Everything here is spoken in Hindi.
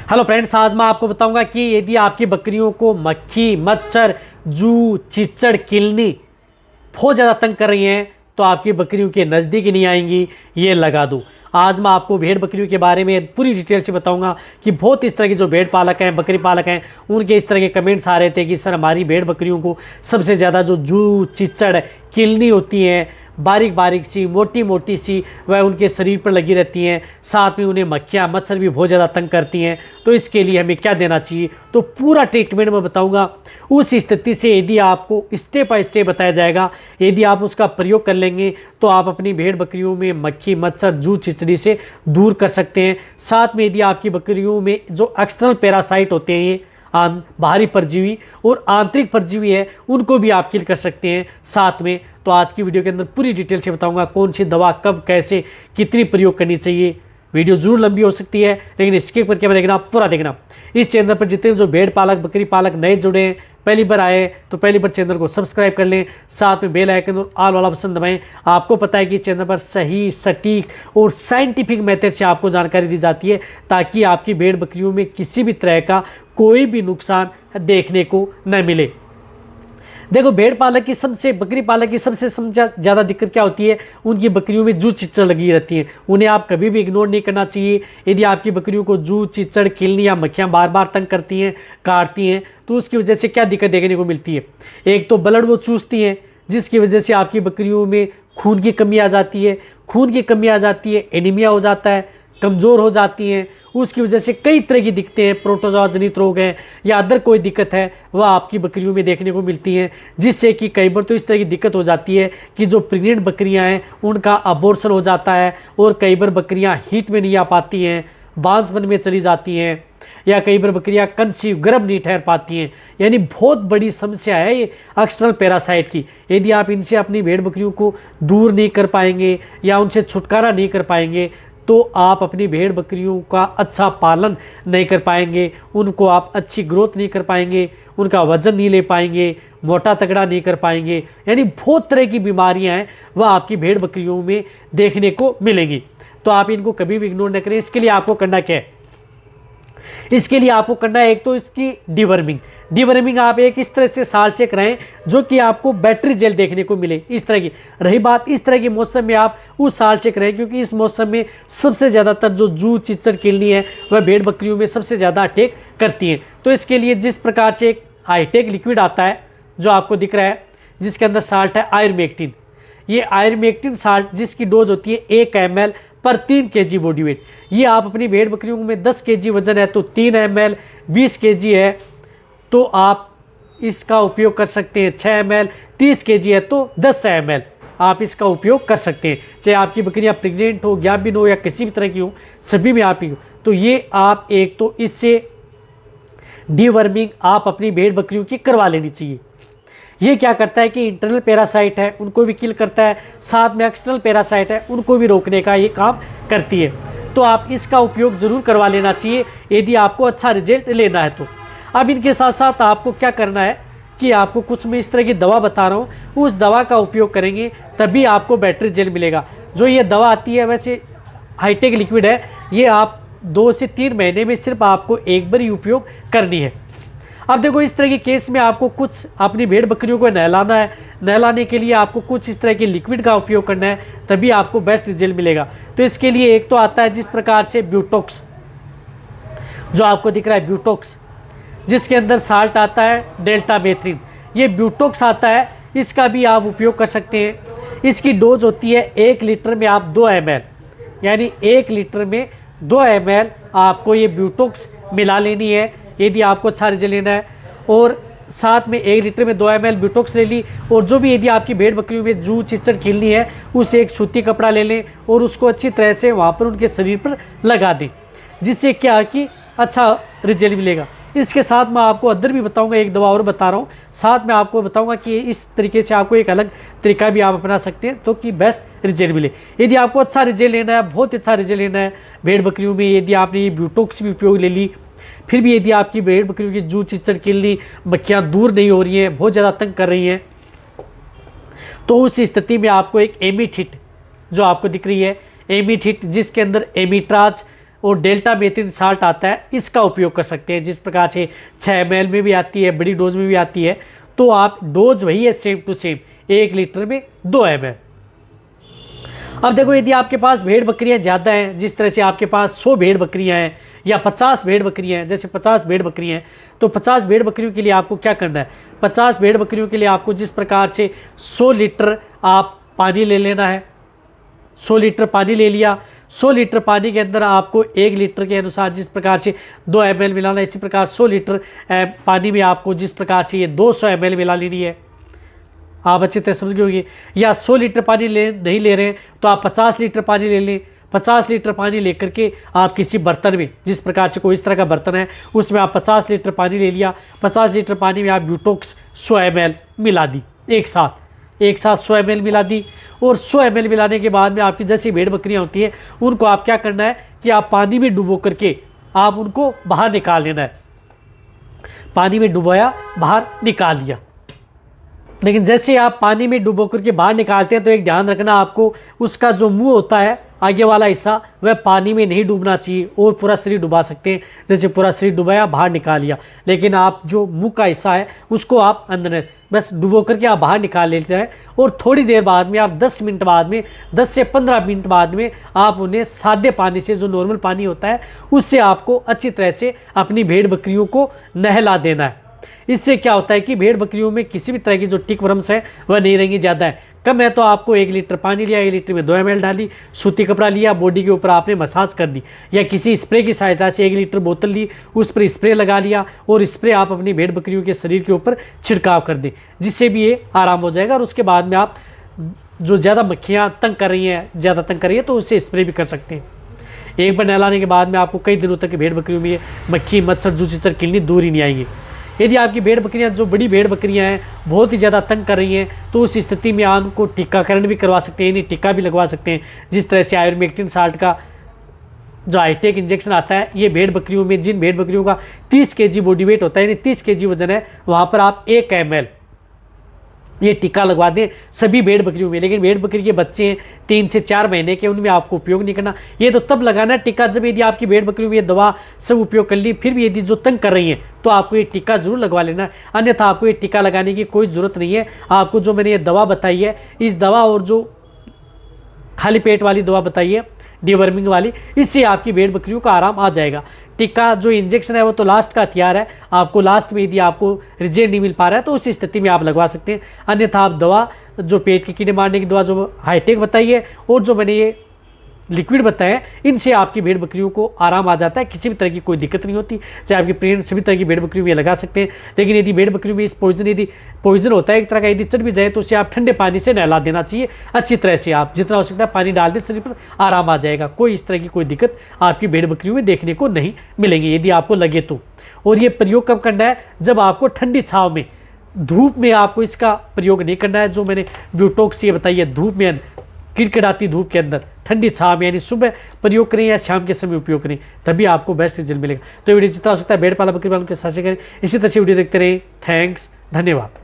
हेलो फ्रेंड्स, आज मैं आपको बताऊंगा कि यदि आपकी बकरियों को मक्खी, मच्छर, जू, चिचड़, किलनी बहुत ज़्यादा तंग कर रही हैं तो आपकी बकरियों के नज़दीक ही नहीं आएंगी, ये लगा दूँ। आज मैं आपको भेड़ बकरियों के बारे में पूरी डिटेल से बताऊंगा कि बहुत इस तरह के जो भेड़ पालक हैं, बकरी पालक हैं, उनके इस तरह के कमेंट्स आ रहे थे कि सर हमारी भेड़ बकरियों को सबसे ज़्यादा जो जू, चिचड़, किलनी होती हैं, बारीक बारीक सी, मोटी मोटी सी, वह उनके शरीर पर लगी रहती हैं, साथ में उन्हें मक्खियाँ, मच्छर भी बहुत ज़्यादा तंग करती हैं। तो इसके लिए हमें क्या देना चाहिए, तो पूरा ट्रीटमेंट मैं बताऊंगा। उस स्थिति से यदि आपको स्टेप बाय स्टेप बताया जाएगा, यदि आप उसका प्रयोग कर लेंगे तो आप अपनी भेड़ बकरियों में मक्खी, मच्छर, जू, चिचड़ी से दूर कर सकते हैं। साथ में यदि आपकी बकरियों में जो एक्सटर्नल पैरासाइट होते हैं, ये बाहरी परजीवी और आंतरिक परजीवी है, उनको भी आप किल कर सकते हैं साथ में। तो आज की वीडियो के अंदर पूरी डिटेल से बताऊंगा कौन सी दवा कब, कैसे, कितनी प्रयोग करनी चाहिए। वीडियो जरूर लंबी हो सकती है लेकिन स्किप करके मैं देखना, पूरा देखना। इस चैनल पर जितने जो भेड़ पालक, बकरी पालक नए जुड़े हैं, पहली बार आए तो पहली बार चैनल को सब्सक्राइब कर लें, साथ में बेल आइकन और ऑल वाला बटन दबाएं। आपको पता है कि चैनल पर सही, सटीक और साइंटिफिक मेथड से आपको जानकारी दी जाती है ताकि आपकी भेड़ बकरियों में किसी भी तरह का कोई भी नुकसान देखने को न मिले। देखो, भेड़ पालक की सबसे, बकरी पालक की सबसे ज़्यादा दिक्कत क्या होती है, उनकी बकरियों में जू, चिचड़ लगी रहती हैं। उन्हें आप कभी भी इग्नोर नहीं करना चाहिए। यदि आपकी बकरियों को जू, चिचड़, किलनी या मक्खियाँ बार बार तंग करती हैं, काटती हैं, तो उसकी वजह से क्या दिक्कत देखने को मिलती है। एक तो ब्लड वो चूसती हैं, जिसकी वजह से आपकी बकरियों में खून की कमी आ जाती है। खून की कमी आ जाती है, एनीमिया हो जाता है, कमज़ोर हो जाती हैं। उसकी वजह से कई तरह की दिक्कतें हैं, प्रोटोजोआ जनित रोग हैं या अदर कोई दिक्कत है, वह आपकी बकरियों में देखने को मिलती हैं। जिससे कि कई बार तो इस तरह की दिक्कत हो जाती है कि जो प्रेग्नेंट बकरियां हैं उनका अबॉर्शन हो जाता है, और कई बार बकरियां हीट में नहीं आ पाती हैं, बांझपन में चली जाती हैं, या कई बार बकरियां कंसीव, गर्भ नहीं ठहर पाती हैं। यानी बहुत बड़ी समस्या है ये एक्सटर्नल पैरासाइट की। यदि आप इनसे अपनी भेड़ बकरियों को दूर नहीं कर पाएंगे या उनसे छुटकारा नहीं कर पाएंगे तो आप अपनी भेड़ बकरियों का अच्छा पालन नहीं कर पाएंगे, उनको आप अच्छी ग्रोथ नहीं कर पाएंगे, उनका वजन नहीं ले पाएंगे, मोटा तगड़ा नहीं कर पाएंगे। यानी बहुत तरह की बीमारियां हैं वह आपकी भेड़ बकरियों में देखने को मिलेंगी। तो आप इनको कभी भी इग्नोर न करें। इसके लिए आपको करना क्या है, इसके लिए आपको करना है, एक तो इसकी डिवर्मिंग। डिवर्मिंग आप एक इस तरह से साल से कराएं जो कि आपको बैटरी जेल देखने को मिले इस तरह की। रही बात इस तरह के मौसम में, आप उस साल से कराएं क्योंकि इस मौसम में सबसे ज़्यादातर जो जू, चिचड़, किलनी है वह भेड़ बकरियों में सबसे ज़्यादा अटैक करती हैं। तो इसके लिए जिस प्रकार से एक हाईटेक लिक्विड आता है जो आपको दिख रहा है, जिसके अंदर साल्ट है आयरमेक्टिन। ये आयरमेक्टिन साल्ट जिसकी डोज होती है 1 ml पर 3 kg बॉडी वेट। ये आप अपनी भेड़ बकरियों में 10 kg वजन है तो 3 ml, 20 kg है तो आप इसका उपयोग कर सकते हैं 6 ml, 30 kg है तो 10 ml आप इसका उपयोग कर सकते हैं। चाहे आपकी बकरियां प्रेग्नेंट हो, ज्ञाबिन हो या किसी भी तरह की हो, सभी में आप ही हो। तो ये आप एक तो इससे डीवर्मिंग आप अपनी भेड़ बकरियों की करवा लेनी चाहिए। ये क्या करता है कि इंटरनल पैरासाइट है उनको भी किल करता है, साथ में एक्सटर्नल पैरासाइट है उनको भी रोकने का ये काम करती है। तो आप इसका उपयोग ज़रूर करवा लेना चाहिए यदि आपको अच्छा रिजल्ट लेना है तो। अब इनके साथ साथ आपको क्या करना है कि आपको कुछ मैं इस तरह की दवा बता रहा हूँ, उस दवा का उपयोग करेंगे तभी आपको बैटरी जेल मिलेगा। जो ये दवा आती है वैसे हाईटेक लिक्विड है, ये आप 2 से 3 महीने में सिर्फ आपको एक बार ही उपयोग करनी है। अब देखो, इस तरह के केस में आपको कुछ अपनी भेड़ बकरियों को नहलाना है। नहलाने के लिए आपको कुछ इस तरह के लिक्विड का उपयोग करना है तभी आपको बेस्ट रिजल्ट मिलेगा। तो इसके लिए एक तो आता है जिस प्रकार से ब्यूटॉक्स, जो आपको दिख रहा है ब्यूटॉक्स, जिसके अंदर साल्ट आता है डेल्टामेथ्रिन। ये ब्यूटॉक्स आता है, इसका भी आप उपयोग कर सकते हैं। इसकी डोज होती है 1 लीटर में आप 2 ml, यानी 1 लीटर में 2 ml आपको ये ब्यूटॉक्स मिला लेनी है यदि आपको अच्छा रिजल्ट लेना है। और साथ में 1 लीटर में 2 ml ब्यूटॉक्स ले ली, और जो भी यदि आपकी भेड़ बकरियों में जू, चिचड़, किलनी है उसे एक सूती कपड़ा ले लें और उसको अच्छी तरह से वहाँ पर उनके शरीर पर लगा दें, जिससे क्या कि अच्छा रिजल्ट मिलेगा। इसके साथ मैं आपको अदर भी बताऊंगा, एक दवा और बता रहा हूँ, साथ में आपको बताऊंगा कि इस तरीके से आपको एक अलग तरीका भी आप अपना सकते हैं तो कि बेस्ट रिजल्ट मिले। यदि आपको अच्छा रिजल्ट लेना है, बहुत अच्छा रिजल्ट लेना है भेड़ बकरियों में, यदि आपने ये ब्यूटॉक्स भी उपयोग ले ली, फिर भी यदि आपकी भेड़ बकरियों की जू, चिचड़, किलनी, मक्खियाँ दूर नहीं हो रही हैं, बहुत ज़्यादा तंग कर रही हैं, तो उस स्थिति में आपको एक एमिट हिट जो आपको दिख रही है, एमिट हिट जिसके अंदर एमिट्राज और डेल्टा मेथिन साल्ट आता है, इसका उपयोग कर सकते हैं। जिस प्रकार से 6 ml में भी आती है, बड़ी डोज में भी आती है, तो आप डोज वही है सेम टू सेम, 1 लीटर में 2 ml। अब देखो, यदि आपके पास भेड़ बकरियां ज़्यादा हैं, जिस तरह से आपके पास 100 भेड़ बकरियां हैं या 50 भेड़ बकरियां हैं, जैसे 50 भेड़ बकरियां हैं, तो 50 भेड़ बकरियों के लिए आपको क्या करना है? 50 भेड़ बकरियों के लिए आपको जिस प्रकार से 100 लीटर आप पानी ले लेना है, 100 लीटर पानी ले लिया, 100 लीटर पानी के अंदर आपको 1 लीटर के अनुसार जिस प्रकार से 2 ml मिलाना है, इसी प्रकार 100 लीटर पानी में आपको जिस प्रकार से ये 200 ml मिला लेनी है। आप अच्छी तरह समझ गए होंगे। या 100 लीटर पानी नहीं ले रहे हैं तो आप 50 लीटर पानी ले लें। 50 लीटर पानी लेकर के आप किसी बर्तन में, जिस प्रकार से कोई इस तरह का बर्तन है, उसमें आप 50 लीटर पानी ले लिया। 50 लीटर पानी में आप ब्यूटॉक्स 100 ml मिला दी, एक साथ 100 ml मिला दी। और 100 ml मिलाने के बाद में आपकी जैसी भेड़ बकरियां होती हैं, उनको आप क्या करना है कि आप पानी में डुबो करके आप उनको बाहर निकाल लेना है। पानी में डुबोया, बाहर निकाल लिया। लेकिन जैसे आप पानी में डुबो करके बाहर निकालते हैं तो एक ध्यान रखना, आपको उसका जो मुंह होता है, आगे वाला हिस्सा, वह पानी में नहीं डूबना चाहिए, और पूरा शरीर डुबा सकते हैं। जैसे पूरा शरीर डुबाया, बाहर निकाल लिया, लेकिन आप जो मुंह का हिस्सा है उसको आप अंदर बस डुबो करके आप बाहर निकाल लेते हैं। और थोड़ी देर बाद में, आप 10 मिनट बाद में, 10 से 15 मिनट बाद में आप उन्हें सादे पानी से, जो नॉर्मल पानी होता है, उससे आपको अच्छी तरह से अपनी भेड़ बकरियों को नहला देना है। इससे क्या होता है कि भेड़ बकरियों में किसी भी तरह की जो टिक वर्म्स है वह नहीं रहेंगी। ज़्यादा है, कम है तो आपको 1 लीटर पानी लिया, 1 लीटर में 2 ml डाली, सूती कपड़ा लिया, बॉडी के ऊपर आपने मसाज कर दी, या किसी स्प्रे की सहायता से 1 लीटर बोतल ली, उस पर स्प्रे लगा लिया, और स्प्रे आप अपनी भेड़ बकरियों के शरीर के ऊपर छिड़काव कर दें, जिससे भी ये आराम हो जाएगा। और उसके बाद में आप जो ज़्यादा मक्खियाँ तंग कर रही हैं, तो उससे स्प्रे भी कर सकते हैं। एक बार नहलाने के बाद में आपको कई दिनों तक भेड़ बकरियों में मक्खी, मच्छर, जू, चिचर, किलनी दूर ही नहीं आएंगी। यदि आपकी भेड़ बकरियां, जो बड़ी भेड़ बकरियां हैं, बहुत ही ज़्यादा तंग कर रही हैं, तो उस स्थिति में आप उनको टीकाकरण भी करवा सकते हैं, यानी टीका भी लगवा सकते हैं। जिस तरह से आयुर्मेक्टिन साल्ट का जो हाईटेक इंजेक्शन आता है, ये भेड़ बकरियों में, जिन भेड़ बकरियों का 30 kg बॉडी वेट होता है, यानी 30 kg वजन है, वहाँ पर आप 1 ml ये टीका लगवा दें सभी भेड़ बकरियों में। लेकिन भेड़ बकरी के बच्चे हैं 3 से 4 महीने के, उनमें आपको उपयोग नहीं करना। ये तो तब लगाना टीका जब यदि आपकी भेड़ बकरियों में ये दवा सब उपयोग कर ली, फिर भी यदि जो तंग कर रही हैं, तो आपको ये टीका जरूर लगवा लेना। अन्यथा आपको ये टीका लगाने की कोई ज़रूरत नहीं है। आपको जो मैंने ये दवा बताई है, इस दवा और जो खाली पेट वाली दवा बताई है, डिवर्मिंग वाली, इससे आपकी भेड़ बकरियों का आराम आ जाएगा। टीका जो इंजेक्शन है वो तो लास्ट का हथियार है। आपको लास्ट में यदि आपको रिजल्ट नहीं मिल पा रहा है, तो उस स्थिति में आप लगवा सकते हैं। अन्यथा आप दवा, जो पेट के कीड़े मारने की दवा जो हाईटेक बताई है, और जो मैंने ये लिक्विड बताया, इनसे आपकी भेड़ बकरियों को आराम आ जाता है, किसी भी तरह की कोई दिक्कत नहीं होती। चाहे आपकी प्रेग्नेंट, सभी तरह की भेड़ बकरियों में ये लगा सकते हैं। लेकिन यदि भेड़ बकरियों में इस पॉइजन होता है एक तरह का, यदि चढ़ भी जाए तो उसे आप ठंडे पानी से नहला देना चाहिए अच्छी तरह से। आप जितना हो सकता है पानी डाल दें, शरीर पर आराम आ जाएगा। कोई इस तरह की कोई दिक्कत आपकी भेड़ बकरियों में देखने को नहीं मिलेंगी, यदि आपको लगे तो। और ये प्रयोग कब करना है? जब आपको ठंडी छाँव में, धूप में आपको इसका प्रयोग नहीं करना है। जो मैंने ब्यूटॉक्स ये बताई है, धूप में, किड़किड़ाती धूप के अंदर, ठंडी छाँव में, यानी सुबह प्रयोग करें या शाम के समय उपयोग करें, तभी आपको बेस्ट रिजल्ट मिलेगा। तो वीडियो जितना हो सकता है भेड़ पाला बकरी पालन के साथ करें। इसी तरह से वीडियो देखते रहिए। थैंक्स, धन्यवाद।